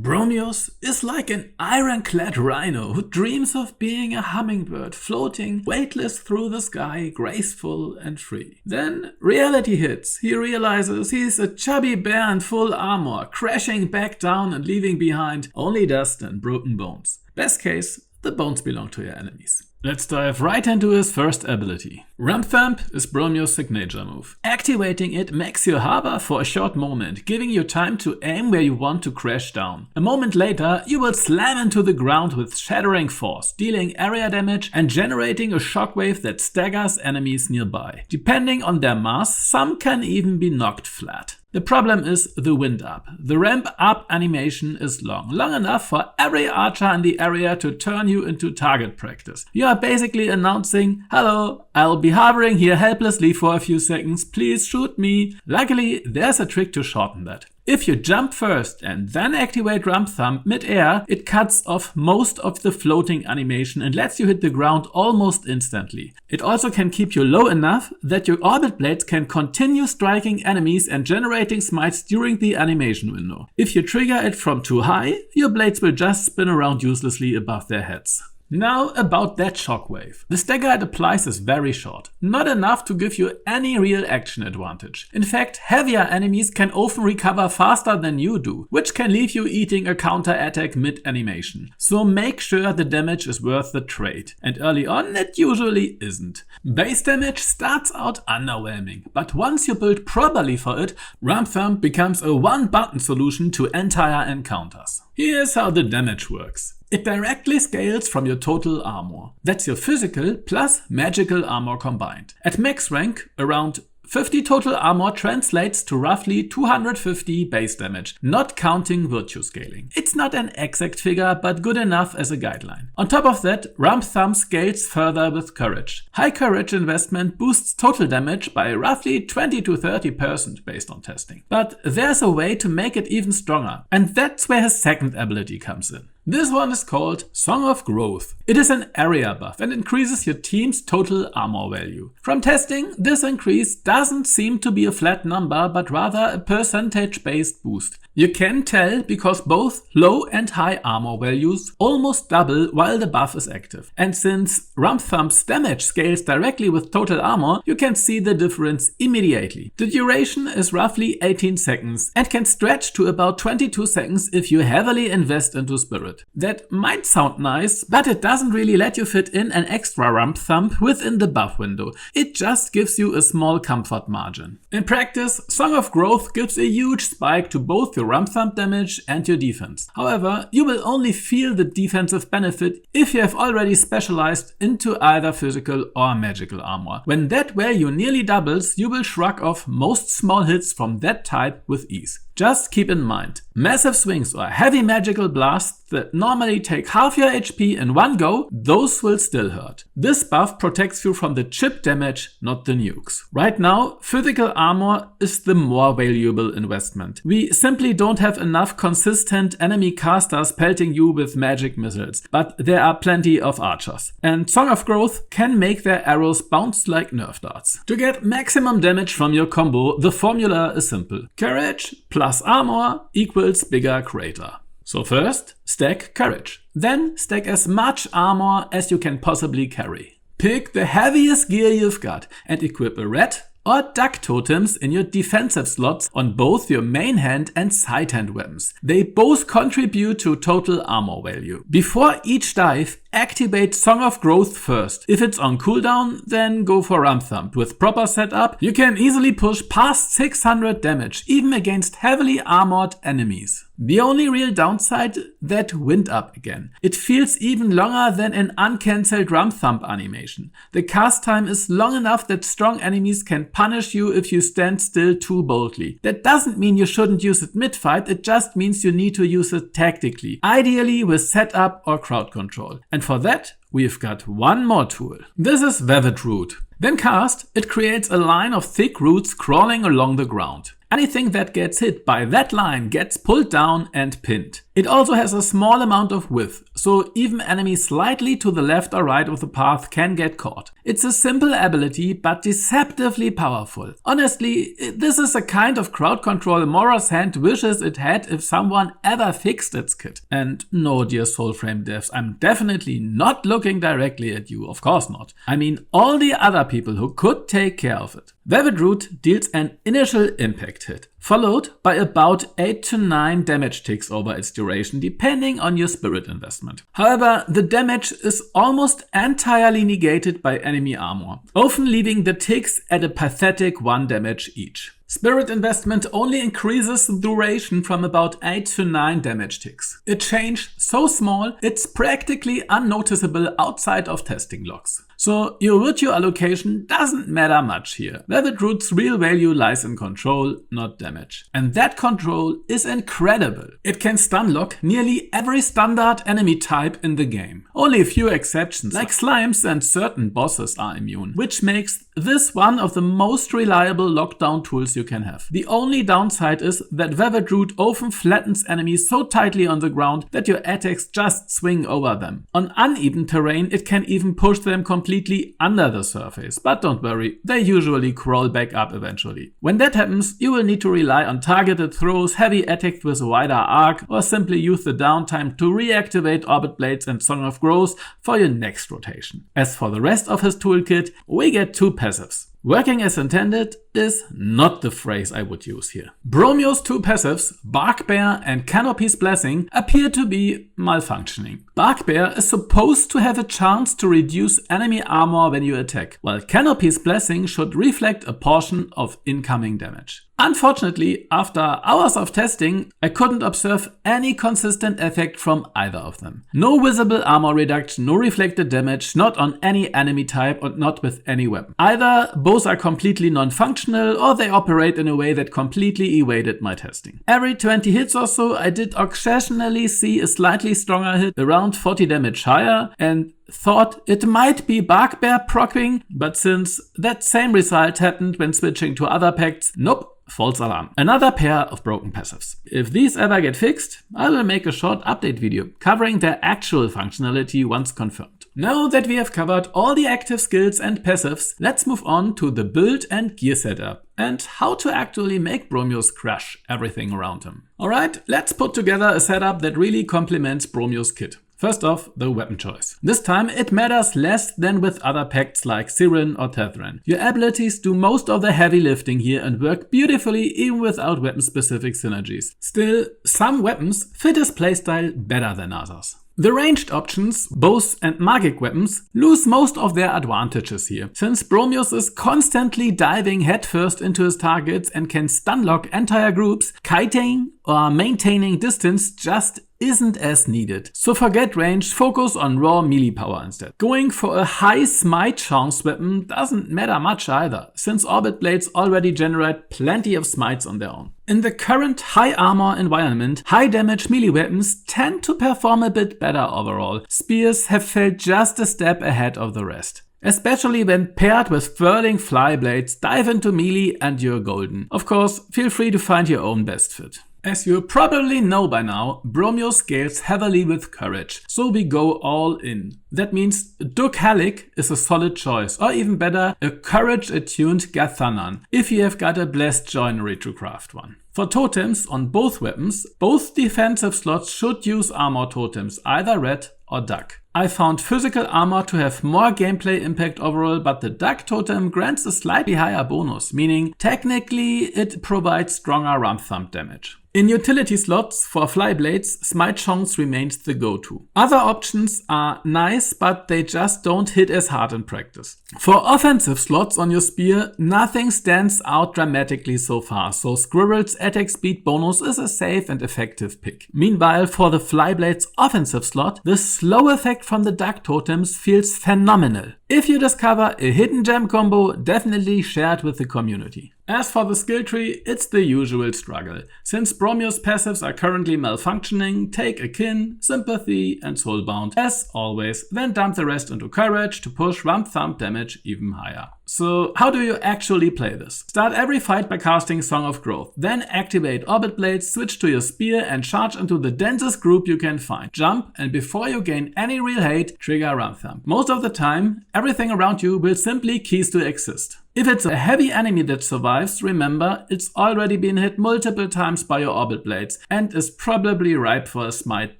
Bromius is like an iron-clad rhino who dreams of being a hummingbird floating weightless through the sky, graceful and free. Then reality hits. He realizes he's a chubby bear in full armor, crashing back down and leaving behind only dust and broken bones. Best case, the bones belong to your enemies. Let's dive right into his first ability. RumpThump is Bromius' signature move. Activating it makes you hover for a short moment, giving you time to aim where you want to crash down. A moment later, you will slam into the ground with shattering force, dealing area damage and generating a shockwave that staggers enemies nearby. Depending on their mass, some can even be knocked flat. The problem is the wind up. The ramp up animation is long enough for every archer in the area to turn you into target practice. You are basically announcing, "Hello, I'll be hovering here helplessly for a few seconds, please shoot me." Luckily, there's a trick to shorten that. If you jump first and then activate RumpThump mid-air, it cuts off most of the floating animation and lets you hit the ground almost instantly. It also can keep you low enough that your orbit blades can continue striking enemies and generating smites during the animation window. If you trigger it from too high, your blades will just spin around uselessly above their heads. Now about that shockwave. The stagger it applies is very short, not enough to give you any real action advantage. In fact, heavier enemies can often recover faster than you do, which can leave you eating a counter attack mid-animation. So make sure the damage is worth the trade, and early on it usually isn't. Base damage starts out underwhelming, but once you build properly for it, RumpThump becomes a one-button solution to entire encounters. Here's how the damage works. It directly scales from your total armor. That's your physical plus magical armor combined. At max rank, around 50 total armor translates to roughly 250 base damage, not counting virtue scaling. It's not an exact figure, but good enough as a guideline. On top of that, RumpThump scales further with courage. High courage investment boosts total damage by roughly 20 to 30% based on testing. But there's a way to make it even stronger, and that's where his second ability comes in. This one is called Song of Growth. It is an area buff and increases your team's total armor value. From testing, this increase doesn't seem to be a flat number, but rather a percentage-based boost. You can tell because both low and high armor values almost double while the buff is active. And since RumpThump's damage scales directly with total armor, you can see the difference immediately. The duration is roughly 18 seconds and can stretch to about 22 seconds if you heavily invest into Spirit. That might sound nice, but it doesn't really let you fit in an extra RumpThump within the buff window. It just gives you a small comfort margin. In practice, Song of Growth gives a huge spike to both your RumpThump damage and your defense. However, you will only feel the defensive benefit if you have already specialized into either physical or magical armor. When that value nearly doubles, you will shrug off most small hits from that type with ease. Just keep in mind, massive swings or heavy magical blasts that normally take half your HP in one go, those will still hurt. This buff protects you from the chip damage, not the nukes. Right now, physical armor is the more valuable investment. We simply don't have enough consistent enemy casters pelting you with magic missiles, but there are plenty of archers. And Song of Growth can make their arrows bounce like Nerf darts. To get maximum damage from your combo, the formula is simple. Courage plus armor equals bigger crater. So first, stack courage. Then stack as much armor as you can possibly carry. Pick the heaviest gear you've got and equip a red or duck totems in your defensive slots on both your main hand and side hand weapons. They both contribute to total armor value. Before each dive, activate Song of Growth first. If it's on cooldown, then go for RumpThump. With proper setup, you can easily push past 600 damage, even against heavily armored enemies. The only real downside, that wind up again. It feels even longer than an uncancelled RumpThump animation. The cast time is long enough that strong enemies can punish you if you stand still too boldly. That doesn't mean you shouldn't use it mid-fight, it just means you need to use it tactically, ideally with setup or crowd control. And for that, we've got one more tool. This is Wevetroot. When cast, it creates a line of thick roots crawling along the ground. Anything that gets hit by that line gets pulled down and pinned. It also has a small amount of width, so even enemies slightly to the left or right of the path can get caught. It's a simple ability, but deceptively powerful. Honestly, this is a kind of crowd control Mora's Hand wishes it had if someone ever fixed its kit. And no, dear Soulframe devs, I'm definitely not looking directly at you, of course not. I mean all the other people who could take care of it. Wevetroot deals an initial impact hit, followed by about 8 to 9 damage ticks over its duration, depending on your spirit investment. However, the damage is almost entirely negated by enemy armor, often leaving the ticks at a pathetic 1 damage each. Spirit investment only increases the duration from about 8 to 9 damage ticks. A change so small, it's practically unnoticeable outside of testing logs. So your virtue allocation doesn't matter much here. Wevetroot's real value lies in control, not damage. And that control is incredible. It can stun lock nearly every standard enemy type in the game. Only a few exceptions, like slimes and certain bosses, are immune, which makes this one of the most reliable lockdown tools you can have. The only downside is that Wevetroot often flattens enemies so tightly on the ground that your attacks just swing over them. On uneven terrain, it can even push them completely under the surface, but don't worry, they usually crawl back up eventually. When that happens, you will need to rely on targeted throws, heavy attacks with a wider arc, or simply use the downtime to reactivate Orbit Blades and Song of Growth for your next rotation. As for the rest of his toolkit, we get 2 passives. Working as intended is not the phrase I would use here. Bromius' 2 passives, Barkbare and Canopy's Blessing, appear to be malfunctioning. Barkbare is supposed to have a chance to reduce enemy armor when you attack, while Canopy's Blessing should reflect a portion of incoming damage. Unfortunately, after hours of testing, I couldn't observe any consistent effect from either of them. No visible armor reduction, no reflected damage, not on any enemy type and not with any weapon. Either both are completely non-functional or they operate in a way that completely evaded my testing. Every 20 hits or so, I did occasionally see a slightly stronger hit, around 40 damage higher, and thought it might be Barkbare proccing, but since that same result happened when switching to other pacts, nope. False alarm. Another pair of broken passives. If these ever get fixed, I will make a short update video covering their actual functionality once confirmed. Now that we have covered all the active skills and passives, let's move on to the build and gear setup and how to actually make Bromius crush everything around him. Alright, let's put together a setup that really complements Bromius' kit. First off, the weapon choice. This time it matters less than with other pacts like Siren or Tethran. Your abilities do most of the heavy lifting here and work beautifully even without weapon specific synergies. Still, some weapons fit his playstyle better than others. The ranged options, bows and magic weapons, lose most of their advantages here, since Bromius is constantly diving headfirst into his targets and can stunlock entire groups. Kiting or maintaining distance just isn't as needed. So forget range, focus on raw melee power instead. Going for a high smite chance weapon doesn't matter much either, since Orbit Blades already generate plenty of smites on their own. In the current high armor environment, high damage melee weapons tend to perform a bit better overall. Spears have felt just a step ahead of the rest. Especially when paired with whirling fly blades, dive into melee and you're golden. Of course, feel free to find your own best fit. As you probably know by now, Bromius scales heavily with courage, so we go all in. That means Duk Halik is a solid choice, or even better, a courage-attuned Gathanan, if you have got a blessed joinery to craft one. For totems on both weapons, both defensive slots should use armor totems, either red or duck. I found physical armor to have more gameplay impact overall, but the duck totem grants a slightly higher bonus, meaning technically it provides stronger RumpThump damage. In utility slots for flyblades, Smite Chance remains the go-to. Other options are nice, but they just don't hit as hard in practice. For offensive slots on your spear, nothing stands out dramatically so far, so Squirrel's attack speed bonus is a safe and effective pick. Meanwhile, for the flyblade's offensive slot, the slow effect from the duck totems feels phenomenal. If you discover a hidden gem combo, definitely share it with the community. As for the skill tree, it's the usual struggle. Since Bromius passives are currently malfunctioning, take Akin, Sympathy and Soulbound as always, then dump the rest into Courage to push RumpThump damage even higher. So how do you actually play this? Start every fight by casting Song of Growth, then activate Orbit Blades, switch to your spear and charge into the densest group you can find. Jump, and before you gain any real hate, trigger RumpThump. Most of the time, everything around you will simply cease to exist. If it's a heavy enemy that survives, remember, it's already been hit multiple times by your Orbit Blades and is probably ripe for a smite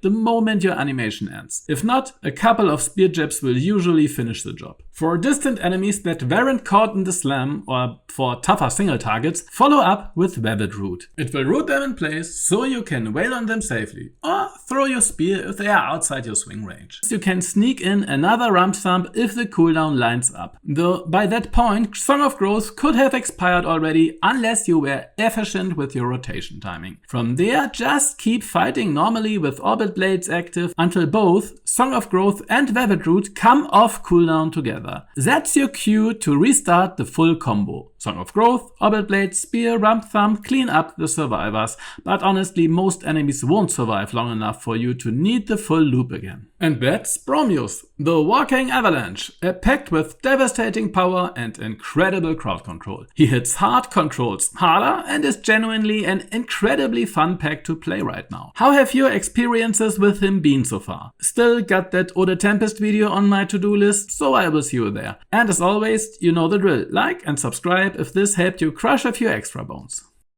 the moment your animation ends. If not, a couple of spear jabs will usually finish the job. For distant enemies that weren't caught in the slam, or for tougher single targets, follow up with Wevetroot. It will root them in place so you can wail on them safely, or throw your spear if they are outside your swing range. You can sneak in another RumpThump if the cooldown lines up. Though by that point, Song of Growth could have expired already unless you were efficient with your rotation timing. From there, just keep fighting normally with Orbit Blades active until both Song of Growth and Wevetroot come off cooldown together. That's your cue to restart the full combo. Song of Growth, Orbit Blades, Spear, RumpThump, clean up the survivors, but honestly most enemies won't survive long enough for you to need the full loop again. And that's Bromius, the walking avalanche, a pact with devastating power and incredible crowd control. He hits hard, controls harder, and is genuinely an incredibly fun pack to play right now. How have your experiences with him been so far? Still got that Ode Tempest video on my to-do list, so I will see you there. And as always, you know the drill, like and subscribe if this helped you crush a few extra bones.